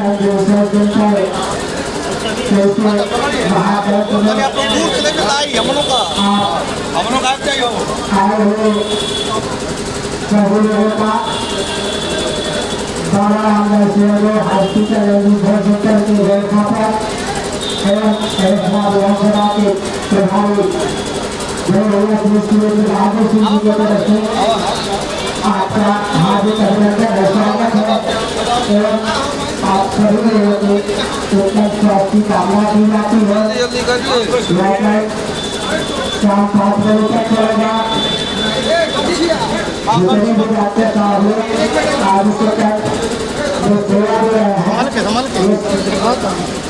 हम लोग आप चाहिए सभी लोगों का हॉस्पिटल सेंटर की व्यवस्था पर एवं विधानसभा के प्रभारी आपका हार्दिक अभिनंदन स्वागत है एवं आप सभी लोगों के उत्तम स्वास्थ्य की कामना की जाती है। शाम 5 बजे तक चलेगा। जितने भी डॉक्टर साहब आज से तक जो सेवा दे रहे हैं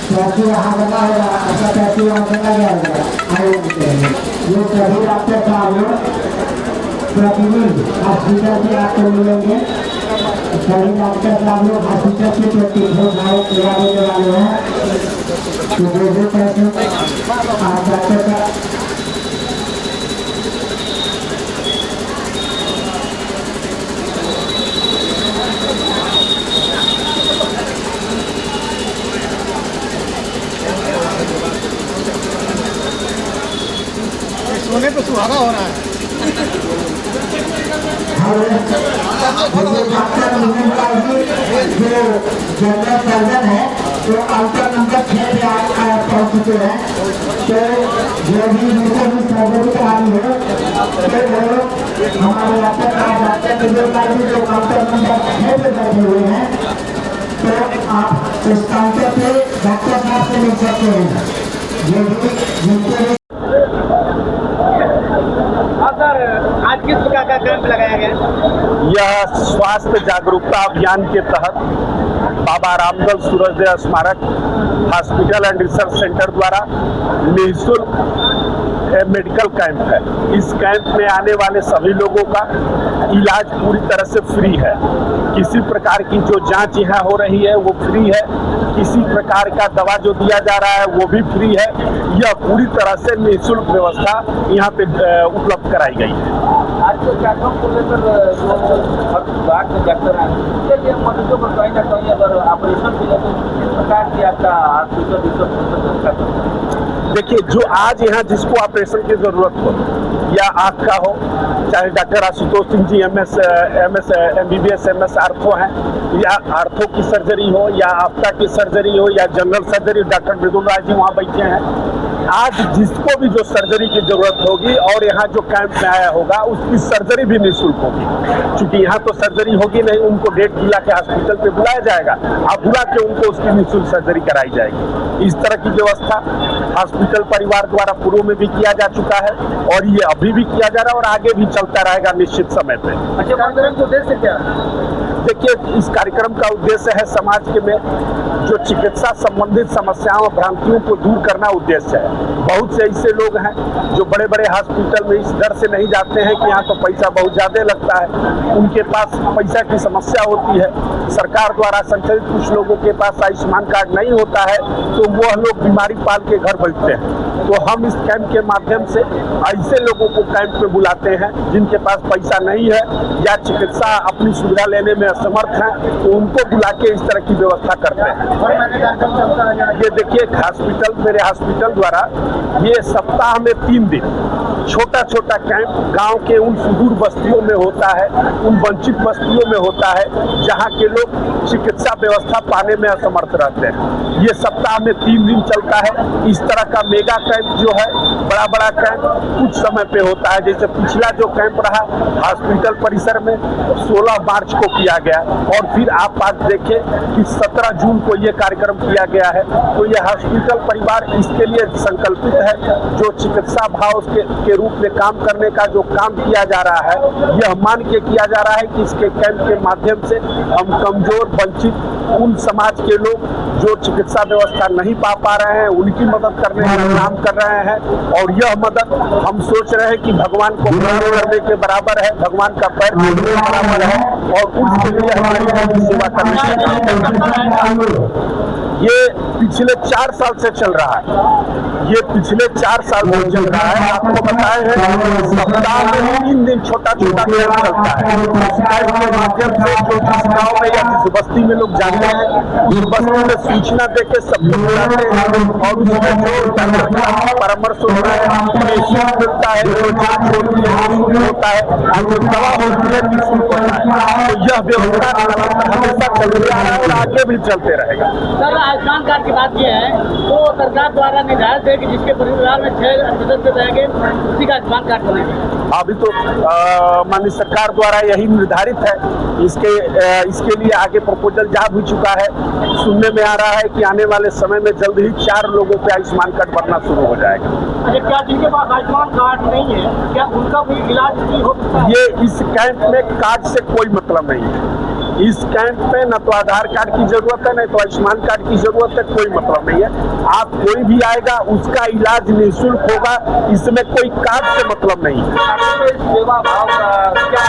पैसे यहाँ बना होगा, ऐसा पैसे यहाँ बना जाएगा। ये सभी डॉक्टर साहब प्रतिदिन हॉस्पिटल में आपको मिलेंगे। सभी डॉक्टर साहब लोग हॉस्पिटल से सेवा देने वाले हैं। तो जो पैसे आप डॉक्टर का सोने पे सुहागा हो रहा है। जो जनरल सर्जन है तो अल्टर नंबर 6 पे पहुंच चुके हैं। तो जो भी सर्जरी करानी है तो वो हमारे डॉक्टर जो काउंटर नंबर 6 पे बैठे हुए हैं तो आप उस काउंटर पे डॉक्टर साहब से मिल सकते हैं। जो भी जिनके आज किस प्रकार का कैंप लगाया गया? यह स्वास्थ्य जागरूकता अभियान के तहत बाबा रामदल सूरजदेव स्मारक हॉस्पिटल एंड रिसर्च सेंटर द्वारा निःशुल्क मेडिकल कैंप है। इस कैंप में आने वाले सभी लोगों का इलाज पूरी तरह से फ्री है। किसी प्रकार की जो जांच यहाँ हो रही है वो फ्री है। किसी प्रकार का दवा जो दिया जा रहा है वो भी फ्री है। यह पूरी तरह से निःशुल्क व्यवस्था यहाँ पे उपलब्ध कराई गई है। आज के कार्यक्रम को लेकर हर विभाग के डॉक्टर हैं, इसलिए मरीजों को कहीं ना कहीं अगर ऑपरेशन के लिए किस प्रकार की आपका हॉस्पिटल देखिए, जो आज यहाँ जिसको ऑपरेशन की जरूरत हो या आँख का हो, चाहे doctor Ashutosh Singh ji MS MBBS MS ortho हैं, या आर्थो की सर्जरी हो या आफ्ता की सर्जरी हो या जनरल सर्जरी, डॉक्टर मृदुल राय जी वहाँ बैठे हैं। आज जिसको भी जो सर्जरी की जरूरत होगी और यहाँ जो कैंप में आया होगा उसकी सर्जरी भी निःशुल्क होगी। क्योंकि यहाँ तो सर्जरी होगी नहीं, उनको डेट बुला के हॉस्पिटल पे बुलाया जाएगा, अब बुला के उनको उसकी निःशुल्क सर्जरी कराई जाएगी। इस तरह की व्यवस्था हॉस्पिटल परिवार द्वारा पूर्व में भी किया जा चुका है और ये अभी भी किया जा रहा है और आगे भी चलता रहेगा निश्चित समय पे। अच्छा, कार्यक्रम का उद्देश्य क्या? देखिए, इस कार्यक्रम का उद्देश्य है समाज के में जो चिकित्सा संबंधित समस्याओं भ्रांतियों को दूर करना उद्देश्य है। बहुत से ऐसे लोग हैं जो बड़े बड़े हॉस्पिटल में इस डर से नहीं जाते हैं कि यहाँ तो पैसा बहुत ज़्यादा लगता है, उनके पास पैसा की समस्या होती है, सरकार द्वारा संचालित कुछ लोगों के पास आयुष्मान कार्ड नहीं होता है, तो वह लोग बीमारी पाल के घर बैठते हैं। तो हम इस कैंप के माध्यम से ऐसे लोगों को कैंप में बुलाते हैं जिनके पास पैसा नहीं है या चिकित्सा अपनी सुविधा लेने में असमर्थ हैं, तो उनको बुला के इस तरह की व्यवस्था करते हैं। ये देखिए, मेरे हॉस्पिटल द्वारा ये सप्ताह में 3 दिन छोटा छोटा कैंप गांव के उन सुदूर बस्तियों में होता है, उन वंचित बस्तियों में होता है जहां के लोग चिकित्सा व्यवस्था पाने में असमर्थ रहते हैं। ये सप्ताह में 3 दिन चलता है। इस तरह का मेगा कैंप जो है, बड़ा बड़ा कैंप कुछ समय पे होता है। जैसे पिछला जो कैंप रहा हॉस्पिटल परिसर में 16 मार्च को किया गया और फिर आप आज देखें कि 17 जून को ये कार्यक्रम किया गया है। तो ये हॉस्पिटल परिवार इसके लिए संकल्पित है, जो चिकित्सा भाव के रूप में काम करने का जो काम किया जा रहा है, यह मान के किया जा रहा है कि इसके कैंप के माध्यम से हम कमजोर वंचित उन समाज के लोग जो चिकित्सा व्यवस्था नहीं पा रहे हैं उनकी मदद करने का काम कर रहे हैं। और यह मदद हम सोच रहे हैं कि भगवान को प्रणाम करने के बराबर है, भगवान का पैर छूने के बराबर है और उसके लिए हमारी सेवा करनी चाहिए। ये पिछले 4 साल से चल रहा है। ये पिछले 4 साल से चल रहा है। आपको बताए हैं सप्ताह में 3 दिन छोटा छोटा खेल चलता है। स्काइप के माध्यम से जो जिस गाँव में या जिस बस्ती में लोग जाते हैं उस बस्ती में सूचना देके सबको बुलाते हैं और उसमें जो डॉक्टर का परामर्श होता है, निःशुल्क मिलता है, जो जांच होती है निःशुल्क होता है और जो दवा होती है निःशुल्क होता है। तो यह व्यवस्था हमेशा चलते आ रहा है और आगे भी चलते रहेगा। सर, आयुष्मान कार्ड की बात यह है तो सरकार द्वारा निर्धारित है कि जिसके परिवार में 6 सदस्य रहेंगे उसी का आयुष्मान कार्ड बनेगा। अभी तो माननीय सरकार द्वारा यही निर्धारित है। इसके लिए आगे प्रपोजल जा भी चुका है। सुनने में आ रहा है कि आने वाले समय में जल्द ही 4 लोगों पे आयुष्मान कार्ड बनना शुरू हो जाएगा। अच्छा, क्या जिनके पास आयुष्मान कार्ड नहीं है क्या उनका भी इलाज नहीं हो सकता है? ये इस कैंप में कार्ड से कोई मतलब नहीं है। इस कैंप में न तो आधार कार्ड की जरूरत है न तो आयुष्मान कार्ड की जरूरत है, कोई मतलब नहीं है। आप कोई भी आएगा उसका इलाज निःशुल्क होगा, इसमें कोई कार्ड से मतलब नहीं है। सेवा भाव का क्या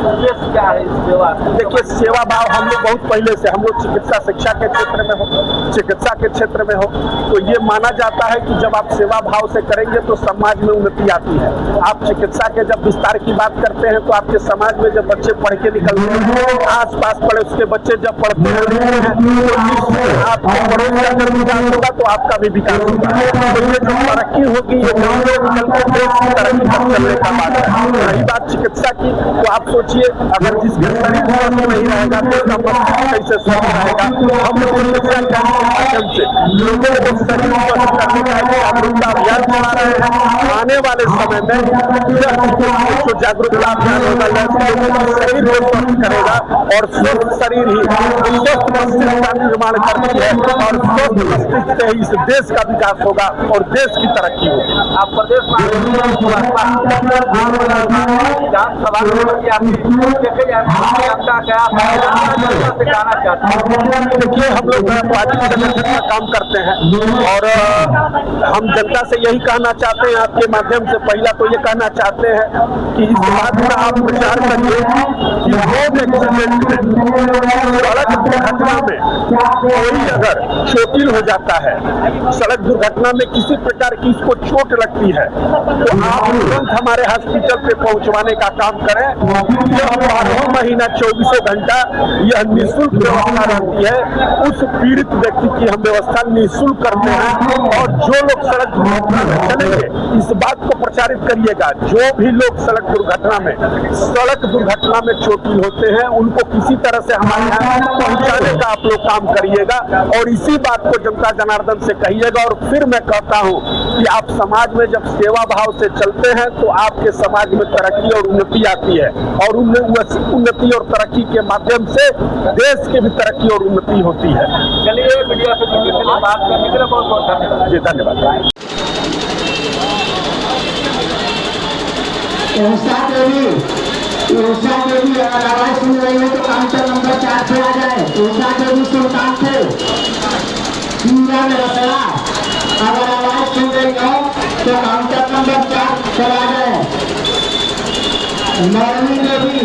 उद्देश्य क्या है इस सेवा? देखिए, सेवा भाव हम लोग बहुत पहले से, हम लोग चिकित्सा शिक्षा के क्षेत्र में हो, चिकित्सा के क्षेत्र में हो, तो ये माना जाता है कि जब आप सेवा भाव से करेंगे तो समाज में उन्नति आती है। आप चिकित्सा के जब विस्तार की बात करते हैं तो आपके समाज में जब बच्चे पढ़ के निकलते हैं, आस पास पड़ोस के बच्चे जब पढ़ते हैं तो आपके पड़ोस का जब विकास होगा तो आपका भी विकास होगा। तो ये जो तरक्की होगी ये गाँव में निकलकर देश की तरक्की पर चलने का बात है। रही बात चिकित्सा की, तो आप सोचिए अगर जिसका शरीर स्वस्थ नहीं रहेगा तो उसका मस्तिष्क कैसे स्वस्थ रहेगा। हम लोग चिकित्सा के माध्यम से लोगों को शरीर स्वस्थ करने का एक जागरूकता अभियान चला रहे हैं। आने वाले समय में जो जागरूकता अभियान होगा लोगों का शरीर को स्वस्थ करेगा और स्वस्थ शरीर ही स्वस्थ मस्तिष्क का निर्माण करती है और स्वस्थ मस्तिष्क से ही इस देश का विकास होगा और देश की तरक्की होगी। आप प्रदेश में देखिए, हम लोग पार्टी संगठन में काम करते हैं और हम जनता से यही कहना चाहते हैं आपके माध्यम से। पहला तो ये कहना चाहते हैं कि इस बात का आप प्रचार करिए कि रोड एक्सीडेंट सड़क दुर्घटना में कोई अगर चोटिल हो जाता है, सड़क दुर्घटना में किसी प्रकार की इसको चोट लगती है तो आप तुरंत हमारे हॉस्पिटल पे पहुंचवाने का काम करें। यह 12 महीना 24 घंटा यह निःशुल्क व्यवस्था रहती है। उस पीड़ित व्यक्ति की हम व्यवस्था निःशुल्क करते हैं और जो लोग सड़क दुर्घटना में चलेंगे इस बात को प्रचारित करिएगा। जो भी लोग सड़क दुर्घटना में चोटिल होते हैं उनको किसी तरह से हमारे यहाँ पहुंचाने का आप लोग काम करिएगा और इसी बात को जनता जनार्दन से कहिएगा। और फिर मैं कहता हूँ कि आप समाज में जब सेवा भाव से चलते हैं तो आपके समाज में तरक्की और उन्नति आती है और उन्नति और तरक्की के माध्यम से देश की भी तरक्की और उन्नति होती है। चलिए, मीडिया से जुड़ने के लिए बात करने के लिए बहुत बहुत धन्यवाद। जी धन्यवाद। उषा देवी अगर आवाज सुन रही है तो काउंटर नंबर 4 पे आ जाए। उषा देवी सुल्तानपुर पूरा में रखा। अगर आवाज सुन रही हो तो काउंटर नंबर 4 पर आ जाए। नरमी देवी